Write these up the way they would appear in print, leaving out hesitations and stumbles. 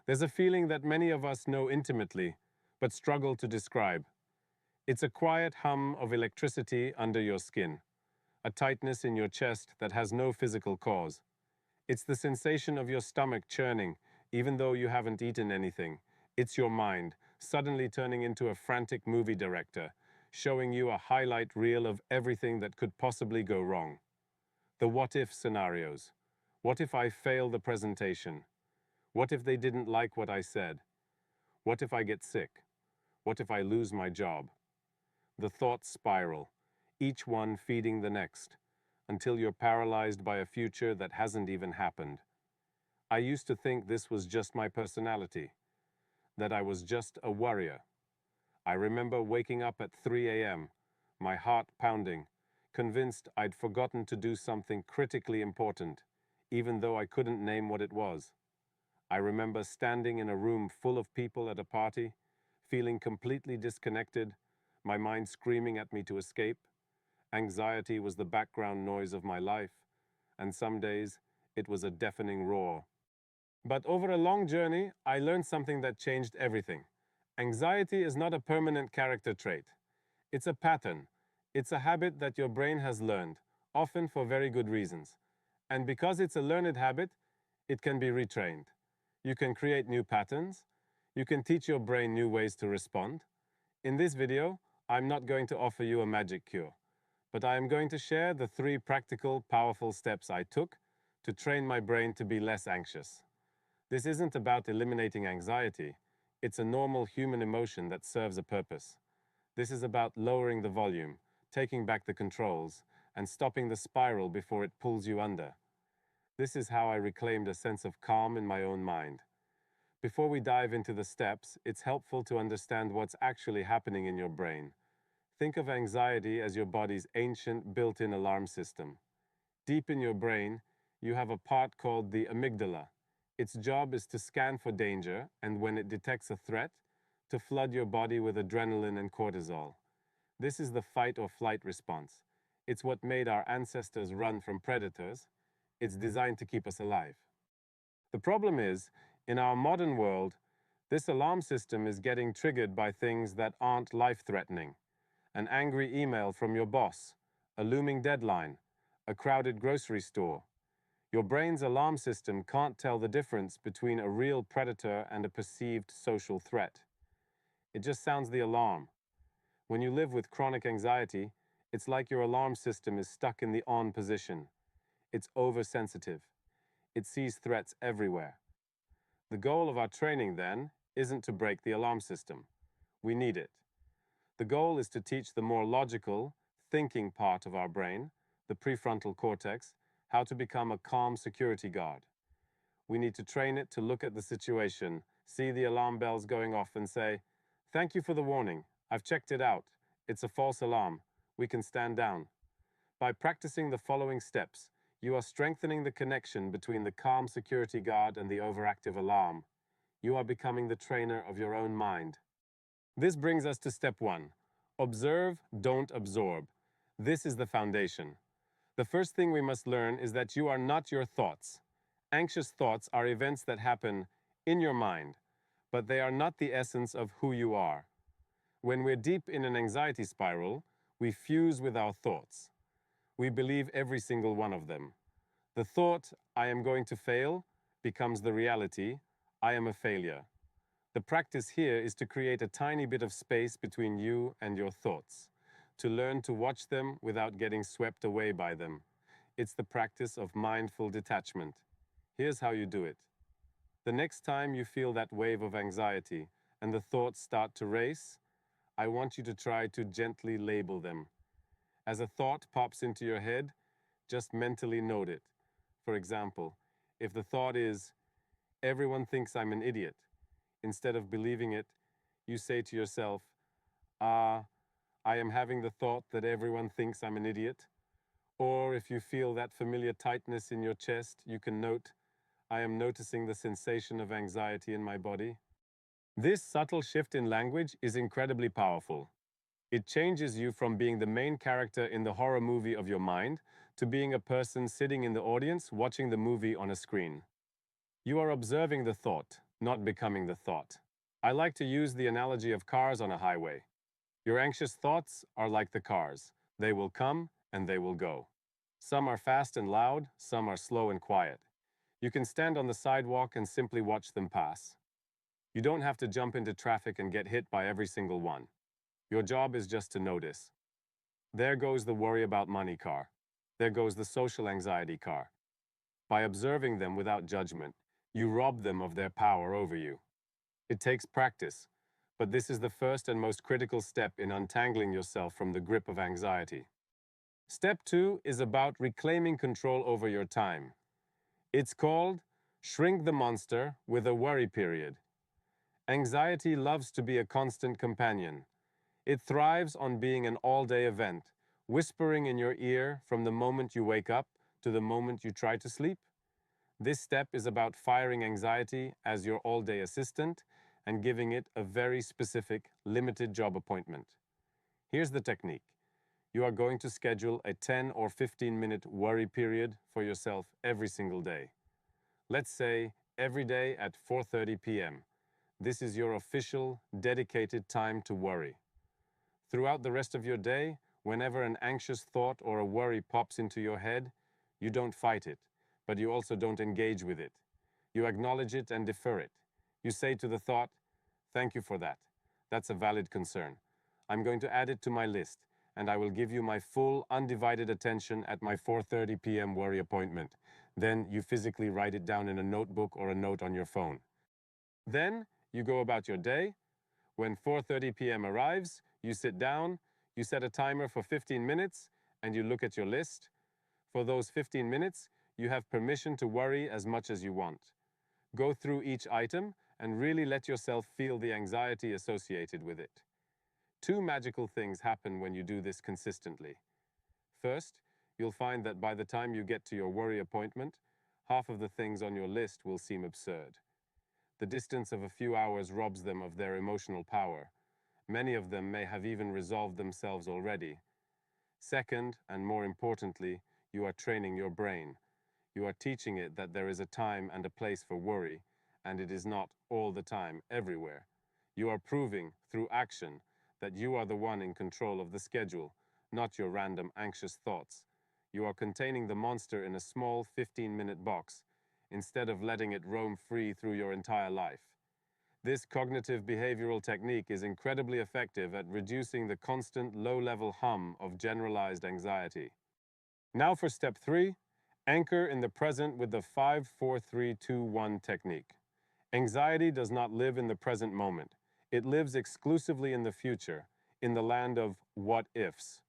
There's a feeling that many of us know intimately, but struggle to describe. It's a quiet hum of electricity under your skin, a tightness in your chest that has no physical cause. It's the sensation of your stomach churning, even though you haven't eaten anything. It's your mind, suddenly turning into a frantic movie director, showing you a highlight reel of everything that could possibly go wrong. The what-if scenarios. What if I fail the presentation? What if they didn't like what I said? What if I get sick? What if I lose my job? The thoughts spiral, each one feeding the next, until you're paralyzed by a future that hasn't even happened. I used to think this was just my personality, that I was just a worrier. I remember waking up at 3 a.m., my heart pounding, convinced I'd forgotten to do something critically important, even though I couldn't name what it was. I remember standing in a room full of people at a party, feeling completely disconnected, my mind screaming at me to escape. Anxiety was the background noise of my life, and some days it was a deafening roar. But over a long journey, I learned something that changed everything. Anxiety is not a permanent character trait. It's a pattern. It's a habit that your brain has learned, often for very good reasons. And because it's a learned habit, it can be retrained. You can create new patterns. You can teach your brain new ways to respond. In this video, I'm not going to offer you a magic cure, but I am going to share the 3 practical, powerful steps I took to train my brain to be less anxious. This isn't about eliminating anxiety. It's a normal human emotion that serves a purpose. This is about lowering the volume, taking back the controls, and stopping the spiral before it pulls you under. This is how I reclaimed a sense of calm in my own mind. Before we dive into the steps, it's helpful to understand what's actually happening in your brain. Think of anxiety as your body's ancient built-in alarm system. Deep in your brain, you have a part called the amygdala. Its job is to scan for danger, and when it detects a threat, to flood your body with adrenaline and cortisol. This is the fight or flight response. It's what made our ancestors run from predators. It's designed to keep us alive. The problem is, in our modern world, this alarm system is getting triggered by things that aren't life-threatening. An angry email from your boss, a looming deadline, a crowded grocery store. Your brain's alarm system can't tell the difference between a real predator and a perceived social threat. It just sounds the alarm. When you live with chronic anxiety, it's like your alarm system is stuck in the on position. It's oversensitive. It sees threats everywhere. The goal of our training, then, isn't to break the alarm system. We need it. The goal is to teach the more logical, thinking part of our brain, the prefrontal cortex, how to become a calm security guard. We need to train it to look at the situation, see the alarm bells going off and say, "Thank you for the warning. I've checked it out. It's a false alarm. We can stand down." By practicing the following steps, you are strengthening the connection between the calm security guard and the overactive alarm. You are becoming the trainer of your own mind. This brings us to step 1. Observe, don't absorb. This is the foundation. The first thing we must learn is that you are not your thoughts. Anxious thoughts are events that happen in your mind, but they are not the essence of who you are. When we're deep in an anxiety spiral, we fuse with our thoughts. We believe every single one of them. The thought, "I am going to fail," becomes the reality, "I am a failure." The practice here is to create a tiny bit of space between you and your thoughts, to learn to watch them without getting swept away by them. It's the practice of mindful detachment. Here's how you do it. The next time you feel that wave of anxiety and the thoughts start to race, I want you to try to gently label them. As a thought pops into your head, just mentally note it. For example, if the thought is, "Everyone thinks I'm an idiot," instead of believing it, you say to yourself, "I am having the thought that everyone thinks I'm an idiot." Or if you feel that familiar tightness in your chest, you can note, "I am noticing the sensation of anxiety in my body." This subtle shift in language is incredibly powerful. It changes you from being the main character in the horror movie of your mind to being a person sitting in the audience watching the movie on a screen. You are observing the thought, not becoming the thought. I like to use the analogy of cars on a highway. Your anxious thoughts are like the cars. They will come and they will go. Some are fast and loud, some are slow and quiet. You can stand on the sidewalk and simply watch them pass. You don't have to jump into traffic and get hit by every single one. Your job is just to notice. There goes the worry about money car. There goes the social anxiety car. By observing them without judgment, you rob them of their power over you. It takes practice, but this is the first and most critical step in untangling yourself from the grip of anxiety. Step 2 is about reclaiming control over your time. It's called Shrink the Monster with a Worry Period. Anxiety loves to be a constant companion. It thrives on being an all-day event, whispering in your ear from the moment you wake up to the moment you try to sleep. This step is about firing anxiety as your all-day assistant and giving it a very specific, limited job appointment. Here's the technique. You are going to schedule a 10 or 15-minute worry period for yourself every single day. Let's say every day at 4:30 p.m. This is your official, dedicated time to worry. Throughout the rest of your day, whenever an anxious thought or a worry pops into your head, you don't fight it, but you also don't engage with it. You acknowledge it and defer it. You say to the thought, "Thank you for that. That's a valid concern. I'm going to add it to my list, and I will give you my full, undivided attention at my 4:30 p.m. worry appointment." Then you physically write it down in a notebook or a note on your phone. Then you go about your day. When 4:30 p.m. arrives, you sit down, you set a timer for 15 minutes, and you look at your list. For those 15 minutes, you have permission to worry as much as you want. Go through each item and really let yourself feel the anxiety associated with it. Two magical things happen when you do this consistently. First, you'll find that by the time you get to your worry appointment, half of the things on your list will seem absurd. The distance of a few hours robs them of their emotional power. Many of them may have even resolved themselves already. Second, and more importantly, you are training your brain. You are teaching it that there is a time and a place for worry, and it is not all the time, everywhere. You are proving, through action, that you are the one in control of the schedule, not your random anxious thoughts. You are containing the monster in a small 15-minute box, instead of letting it roam free through your entire life. This cognitive behavioral technique is incredibly effective at reducing the constant low-level hum of generalized anxiety. Now for step 3, anchor in the present with the 5-4-3-2-1 technique. Anxiety does not live in the present moment. It lives exclusively in the future, in the land of what-ifs.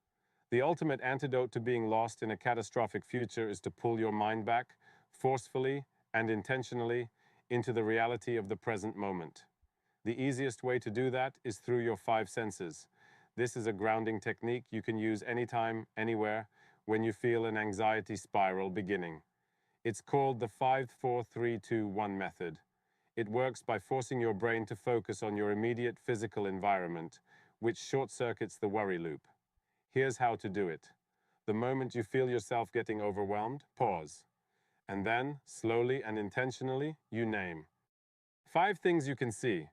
The ultimate antidote to being lost in a catastrophic future is to pull your mind back, forcefully and intentionally, into the reality of the present moment. The easiest way to do that is through your 5 senses. This is a grounding technique you can use anytime, anywhere, when you feel an anxiety spiral beginning. It's called the 5-4-3-2-1 method. It works by forcing your brain to focus on your immediate physical environment, which short-circuits the worry loop. Here's how to do it. The moment you feel yourself getting overwhelmed, pause. And then, slowly and intentionally, you name 5 things you can see.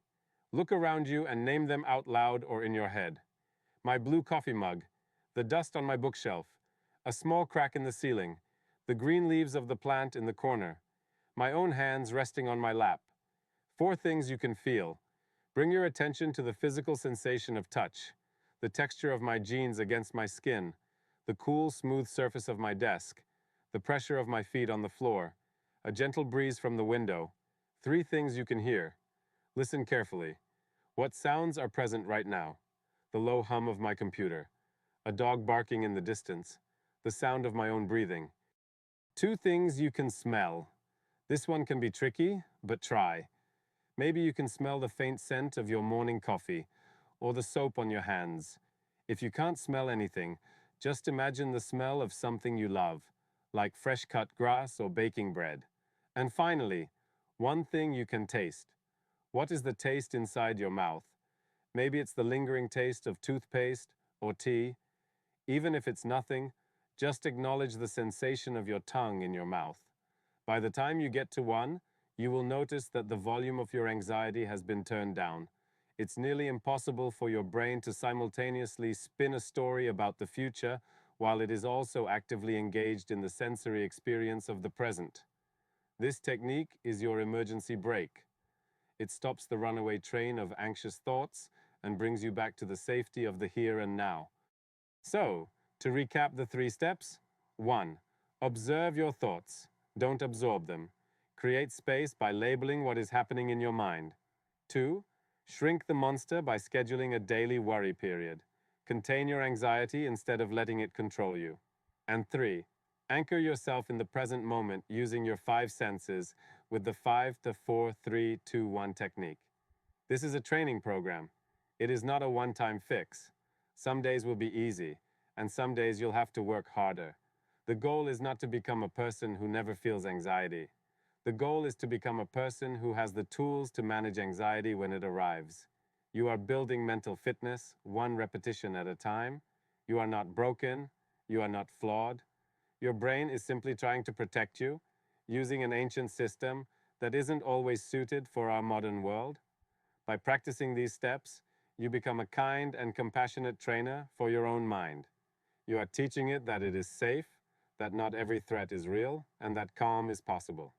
Look around you and name them out loud or in your head. My blue coffee mug, the dust on my bookshelf, a small crack in the ceiling, the green leaves of the plant in the corner, my own hands resting on my lap. 4 things you can feel. Bring your attention to the physical sensation of touch, the texture of my jeans against my skin, the cool, smooth surface of my desk, the pressure of my feet on the floor, a gentle breeze from the window. 3 things you can hear. Listen carefully. What sounds are present right now? The low hum of my computer, a dog barking in the distance, the sound of my own breathing. 2 things you can smell. This one can be tricky, but try. Maybe you can smell the faint scent of your morning coffee, or the soap on your hands. If you can't smell anything, just imagine the smell of something you love, like fresh-cut grass or baking bread. And finally, one thing you can taste. What is the taste inside your mouth? Maybe it's the lingering taste of toothpaste or tea. Even if it's nothing, just acknowledge the sensation of your tongue in your mouth. By the time you get to 1, you will notice that the volume of your anxiety has been turned down. It's nearly impossible for your brain to simultaneously spin a story about the future while it is also actively engaged in the sensory experience of the present. This technique is your emergency brake. It stops the runaway train of anxious thoughts and brings you back to the safety of the here and now. So, to recap the 3 steps: 1. Observe your thoughts. Don't absorb them. Create space by labeling what is happening in your mind. 2. Shrink the monster by scheduling a daily worry period. Contain your anxiety instead of letting it control you. And 3. Anchor yourself in the present moment using your 5 senses with the 5 to 4 3 2 1 technique. This is a training program. It is not a one-time fix. Some days will be easy, and some days you'll have to work harder. The goal is not to become a person who never feels anxiety. The goal is to become a person who has the tools to manage anxiety when it arrives. You are building mental fitness, one repetition at a time. You are not broken. You are not flawed. Your brain is simply trying to protect you, using an ancient system that isn't always suited for our modern world. By practicing these steps, you become a kind and compassionate trainer for your own mind. You are teaching it that it is safe, that not every threat is real, and that calm is possible.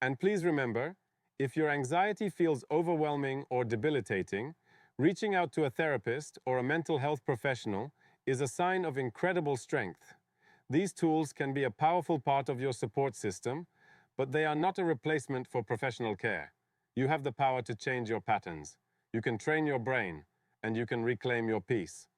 And please remember, if your anxiety feels overwhelming or debilitating, reaching out to a therapist or a mental health professional is a sign of incredible strength. These tools can be a powerful part of your support system, but they are not a replacement for professional care. You have the power to change your patterns. You can train your brain, and you can reclaim your peace.